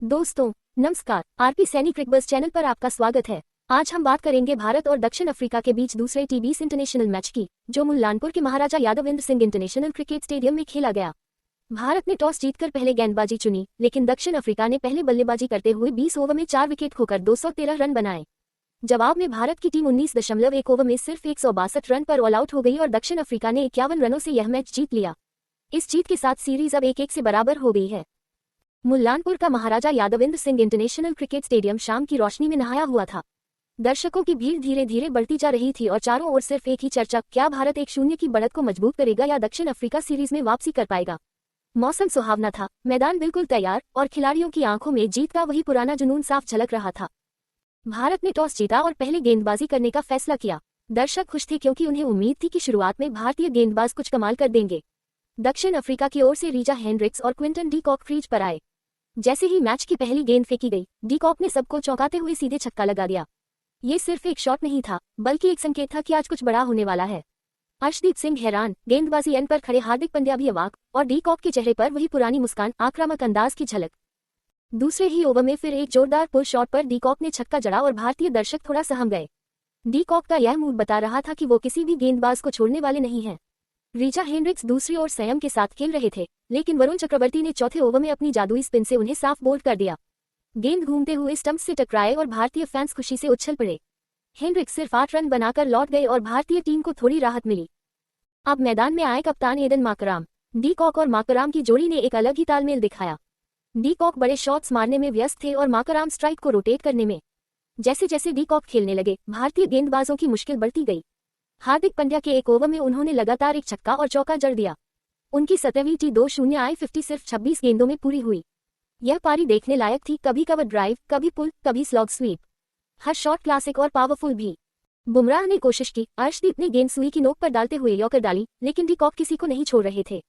दोस्तों नमस्कार। RP Saini Cricbuzz channel पर आपका स्वागत है। आज हम बात करेंगे भारत और दक्षिण अफ्रीका के बीच दूसरे टी20 इंटरनेशनल मैच की, जो मुल्लानपुर के Maharaja Yadavindra Singh international cricket stadium में खेला गया। भारत ने टॉस जीतकर पहले गेंदबाजी चुनी, लेकिन दक्षिण अफ्रीका ने पहले बल्लेबाजी करते हुए 20 ओवर में 4 विकेट खोकर 213 रन बनाए। जवाब में भारत की टीम 19.1 ओवर में सिर्फ 162 रन पर ऑल आउट हो गई और दक्षिण अफ्रीका ने 51 रनों से यह मैच जीत लिया। इस जीत के साथ सीरीज अब 1-1 से बराबर हो गई है। मुल्लानपुर का Maharaja Yadavindra Singh international cricket stadium शाम की रोशनी में नहाया हुआ था। दर्शकों की भीड़ धीरे धीरे बढ़ती जा रही थी और चारों ओर सिर्फ एक ही चर्चा, क्या भारत 1-0 की बढ़त को मजबूत करेगा या दक्षिण अफ्रीका सीरीज में वापसी कर पाएगा। मौसम सुहावना था, मैदान बिल्कुल तैयार और खिलाड़ियों की आंखों में जीत का वही पुराना जुनून साफ झलक रहा था। भारत ने टॉस जीता और पहले गेंदबाजी करने का फैसला किया। दर्शक खुश थे क्योंकि उन्हें उम्मीद थी कि शुरुआत में भारतीय गेंदबाज कुछ कमाल कर देंगे। दक्षिण अफ्रीका की ओर से रीजा हेंड्रिक्स और क्विंटन डी कॉक क्रीज पर आए। जैसे ही मैच की पहली गेंद फेंकी गई, डी कॉक ने सबको चौंकाते हुए सीधे छक्का लगा दिया। ये सिर्फ एक शॉट नहीं था, बल्कि एक संकेत था कि आज कुछ बड़ा होने वाला है। अर्शदीप सिंह हैरान, गेंदबाजी एंड पर खड़े हार्दिक पांड्या भी अवाक और डी कॉक के चेहरे पर वही पुरानी मुस्कान, आक्रामक अंदाज की झलक। दूसरे ही ओवर में फिर एक जोरदार पुल शॉट पर डी कॉक ने छक्का जड़ा और भारतीय दर्शक थोड़ा सहम गए। डी कॉक का यह मूड बता रहा था कि वो किसी भी गेंदबाज को छोड़ने वाले नहीं हैं। रीजा हेंड्रिक्स दूसरी ओर संयम के साथ खेल रहे थे, लेकिन वरुण चक्रवर्ती ने चौथे ओवर में अपनी जादुई स्पिन से उन्हें साफ बोल्ड कर दिया। गेंद घूमते हुए स्टंप से टकराए और भारतीय फैंस खुशी से उछल पड़े। हेंड्रिक्स सिर्फ 8 रन बनाकर लौट गए और भारतीय टीम को थोड़ी राहत मिली। अब मैदान में आए कप्तान एडन माकराम। डी कॉक और माकराम की जोड़ी ने एक अलग ही तालमेल दिखाया। डी कॉक बड़े शॉट्स मारने में व्यस्त थे और माकराम स्ट्राइक को रोटेट करने में। जैसे जैसे डी कॉक खेलने लगे, भारतीय गेंदबाजों की मुश्किल बढ़ती गई। हार्दिक पांड्या के एक ओवर में उन्होंने लगातार एक छक्का और चौका जड़ दिया। उनकी 7वीं T20 I-50 सिर्फ 26 गेंदों में पूरी हुई। यह पारी देखने लायक थी, कभी कवर ड्राइव, कभी पुल, कभी स्लॉग स्वीप, हर शॉट क्लासिक और पावरफुल भी। बुमराह ने कोशिश की, अर्शदीप ने गेंद सुई की नोक पर डालते हुए यॉर्कर डाली, लेकिन डी कॉक किसी को नहीं छोड़ रहे थे।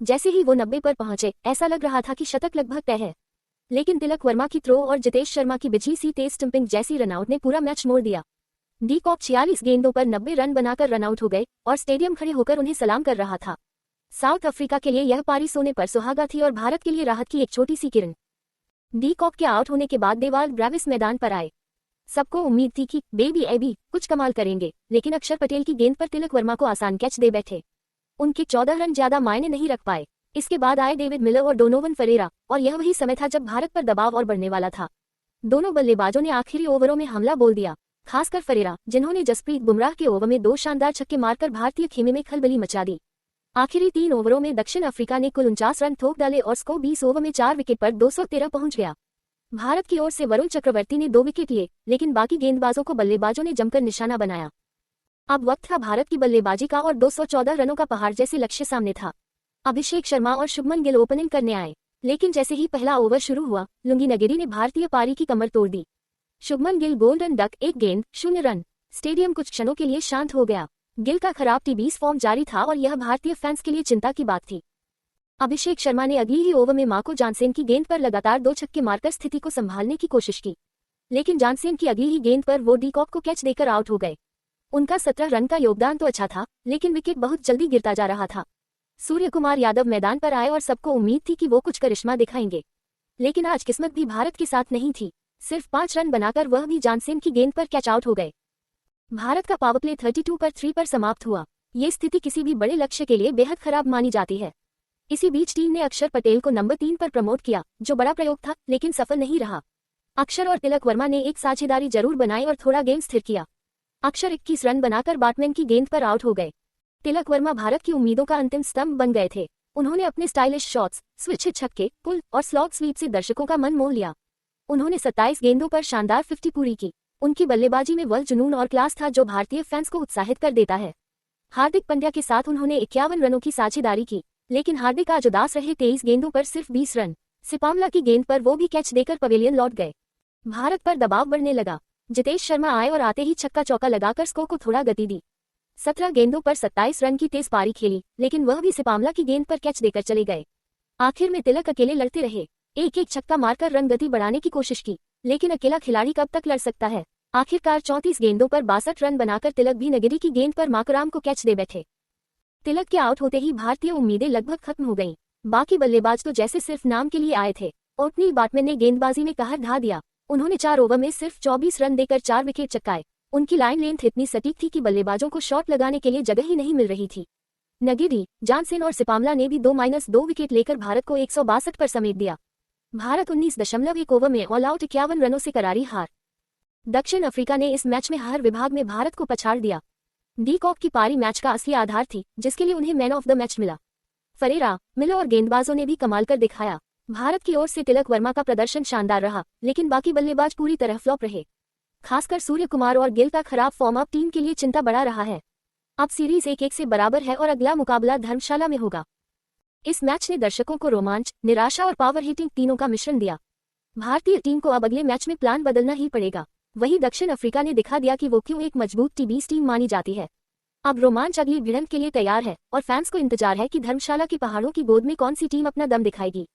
जैसे ही वो 90 पर पहुंचे, ऐसा लग रहा था कि शतक लगभग तय है। लेकिन तिलक वर्मा की थ्रो और जितेश शर्मा की बिजली सी तेज स्टंपिंग जैसी रनआउट ने पूरा मैच मोड़ दिया। डी कॉक 46 गेंदों पर 90 रन बनाकर रनआउट हो गए और स्टेडियम खड़े होकर उन्हें सलाम कर रहा था। साउथ अफ्रीका के लिए यह पारी सोने पर सुहागा थी और भारत के लिए राहत की एक छोटी सी किरण। डी कॉक के आउट होने के बाद देवाल ब्रेविस मैदान पर आए। सबको उम्मीद थी कि बेबी एबी कुछ कमाल करेंगे, लेकिन अक्षर पटेल की गेंद पर तिलक वर्मा को आसान कैच दे बैठे। उनके 14 रन ज्यादा मायने नहीं रख पाए। इसके बाद आए डेविड मिलर और डोनोवन फरेरा, और यह वही समय था जब भारत पर दबाव और बढ़ने वाला था। दोनों बल्लेबाजों ने आखिरी ओवरों में हमला बोल दिया, खासकर फरेरा, जिन्होंने जसप्रीत बुमराह के ओवर में 2 शानदार छक्के मारकर भारतीय खेमे में खलबली मचा दी। आखिरी 3 ओवरों में दक्षिण अफ्रीका ने कुल 49 रन ठोक डाले और स्कोर 20 ओवर में 4 विकेट पर 213 पहुंच गया। भारत की ओर से वरुण चक्रवर्ती ने 2 विकेट लिए, लेकिन बाकी गेंदबाजों को बल्लेबाजों ने जमकर निशाना बनाया। अब वक्त था भारत की बल्लेबाजी का और 214 रनों का पहाड़ जैसे लक्ष्य सामने था। अभिषेक शर्मा और शुभमन गिल ओपनिंग करने आए, लेकिन जैसे ही पहला ओवर शुरू हुआ, लुंगिनगिरी ने भारतीय पारी की कमर तोड़ दी। शुभमन गिल गोल्डन डक, 1 गेंद 0 रन। स्टेडियम कुछ क्षणों के लिए शांत हो गया। गिल का खराब T20 फॉर्म जारी था और यह भारतीय फैंस के लिए चिंता की बात थी। अभिषेक शर्मा ने अगली ही ओवर में मार्को जानसेन की गेंद पर लगातार 2 छक्के मारकर स्थिति को संभालने की कोशिश की, लेकिन जानसेन की अगली ही गेंद पर वो डी कॉक को कैच देकर आउट हो गए। उनका 17 रन का योगदान तो अच्छा था, लेकिन विकेट बहुत जल्दी गिरता जा रहा था। सूर्यकुमार यादव मैदान पर आए और सबको उम्मीद थी कि वो कुछ करिश्मा दिखाएंगे, लेकिन आज किस्मत भी भारत के साथ नहीं थी। सिर्फ 5 रन बनाकर वह भी जानसेन की गेंद पर कैच आउट हो गए। भारत का पावर प्ले 32 पर 3 पर समाप्त हुआ। ये स्थिति किसी भी बड़े लक्ष्य के लिए बेहद खराब मानी जाती है। इसी बीच टीम ने अक्षर पटेल को नंबर 3 पर प्रमोट किया, जो बड़ा प्रयोग था, लेकिन सफल नहीं रहा। अक्षर और तिलक वर्मा ने एक साझेदारी जरूर बनाई और थोड़ा गेम स्थिर किया। अक्षर 21 रन बनाकर बैट्समैन की गेंद पर आउट हो गए। तिलक वर्मा भारत की उम्मीदों का अंतिम स्तंभ बन गए थे। उन्होंने अपने स्टाइलिश शॉट्स, स्विच हिट छक्के, पुल और स्लॉग स्वीप से दर्शकों का मन मोह लिया। उन्होंने 27 गेंदों पर शानदार 50 पूरी की। उनकी बल्लेबाजी में वह जुनून और क्लास था जो भारतीय फैंस को उत्साहित कर देता है। हार्दिक पांड्या के साथ उन्होंने 51 रनों की साझेदारी की, लेकिन हार्दिक आज उदास रहे। 23 गेंदों पर सिर्फ 20 रन। सिपामला की गेंद पर वो भी कैच देकर पवेलियन लौट गए। भारत पर दबाव बढ़ने लगा। जितेश शर्मा आए और आते ही छक्का चौका लगाकर स्कोर को थोड़ा गति दी। 17 गेंदों पर 27 रन की तेज पारी खेली, लेकिन वह भी सिपामला की गेंद पर कैच देकर चले गए। आखिर में तिलक अकेले लड़ते रहे, एक छक्का मारकर रन गति बढ़ाने की कोशिश की, लेकिन अकेला खिलाड़ी कब तक लड़ सकता है। आखिरकार 34 गेंदों पर 62 रन बनाकर तिलक भी नगिरी की गेंद पर माकराम को कैच दे बैठे। तिलक के आउट होते ही भारतीय उम्मीदें लगभग खत्म हो गईं। बाकी बल्लेबाज तो जैसे सिर्फ नाम के लिए आए थे। ओटनी बैट्समैन ने गेंदबाजी में कहर ढा दिया। उन्होंने 4 ओवर में सिर्फ 24 रन देकर 4 विकेट चटकाए। उनकी लाइन लेंथ इतनी सटीक थी कि बल्लेबाजों को शॉट लगाने के लिए जगह ही नहीं मिल रही थी। नगीदी, जानसेन और सिपामला ने भी 2-2 विकेट लेकर भारत को 162 पर समेट दिया। भारत 19.1 ओवर में ऑल आउट 51 रनों से करारी हार। दक्षिण अफ्रीका ने इस मैच में हर विभाग में भारत को पछाड़ दिया। डी कॉक की पारी मैच का असली आधार थी, जिसके लिए उन्हें मैन ऑफ द मैच मिला। फरेरा, मिलर और गेंदबाजों ने भी कमाल कर दिखाया। भारत की ओर से तिलक वर्मा का प्रदर्शन शानदार रहा, लेकिन बाकी बल्लेबाज पूरी तरह फ्लॉप रहे। खासकर सूर्य कुमार और गिल का खराब फॉर्म अब टीम के लिए चिंता बढ़ा रहा है। अब सीरीज 1-1 से बराबर है और अगला मुकाबला धर्मशाला में होगा। इस मैच ने दर्शकों को रोमांच, निराशा और पावर हिटिंग तीनों का मिश्रण दिया। भारतीय टीम को अब अगले मैच में प्लान बदलना ही पड़ेगा। वहीं दक्षिण अफ्रीका ने दिखा दिया कि वो क्यों एक मजबूत टी20 टीम मानी जाती है। अब रोमांच अगली भिड़ंत के लिए तैयार है और फैंस को इंतजार है कि धर्मशाला के पहाड़ों की गोद में कौन सी टीम अपना दम दिखाएगी।